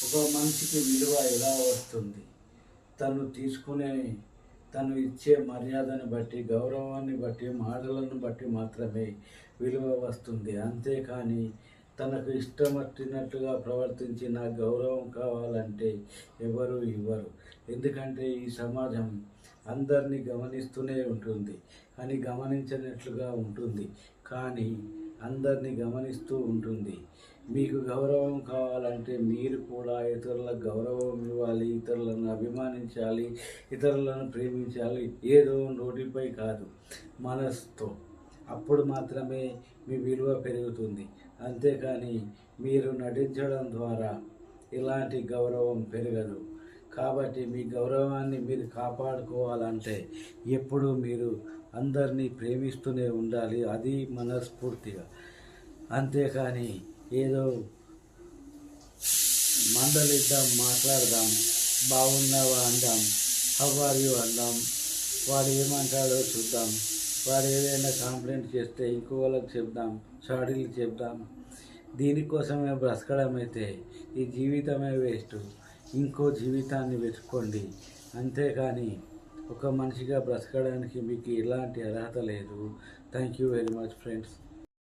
ఒక మనిషికి విలువ ఎలా వస్తుంది? తను ఇచ్చే మర్యాదను బట్టి, గౌరవాన్ని బట్టి, మాటలను బట్టి మాత్రమే విలువ వస్తుంది. అంతేకాని తనకు ఇష్టం వచ్చినట్లుగా ప్రవర్తించి నాకు గౌరవం కావాలంటే ఎవరు ఇవ్వరు. ఎందుకంటే ఈ సమాజం అందరినీ గమనిస్తూనే ఉంటుంది, కానీ గమనించినట్లుగా ఉంటుంది, కానీ అందరినీ గమనిస్తూ ఉంటుంది. మీకు గౌరవం కావాలంటే మీరు కూడా ఇతరులకు గౌరవం ఇవ్వాలి, ఇతరులను అభిమానించాలి, ఇతరులను ప్రేమించాలి. ఏదో నోటిపై కాదు, మనసుతో. అప్పుడు మాత్రమే మీ విలువ పెరుగుతుంది. అంతేకాని మీరు నటించడం ద్వారా ఇలాంటి గౌరవం పెరగదు. కాబట్టి మీ గౌరవాన్ని మీరు కాపాడుకోవాలంటే ఎప్పుడూ మీరు అందరినీ ప్రేమిస్తూనే ఉండాలి, అది మనస్ఫూర్తిగా. అంతేకాని ఏదో మందలిద్దాం, మాట్లాడదాం, బాగున్నావా అందాం, హౌ ఆర్ యు అందాం, వాడు ఏమంటాడో చూద్దాం, వాడు ఏదైనా కంప్లైంట్ చేస్తే ఇంకో వాళ్ళకి చెప్దాం, చాడీలు చెప్దాం. దీనికోసమే బ్రతకడం అయితే ఈ జీవితమే వేస్ట్. ఇంకో జీవితాన్ని వెతుక్కోండి. అంతేకాని ఒక మనిషిగా బ్రతకడానికి మీకు ఎలాంటి అర్హత లేదు. Thank you very much friends.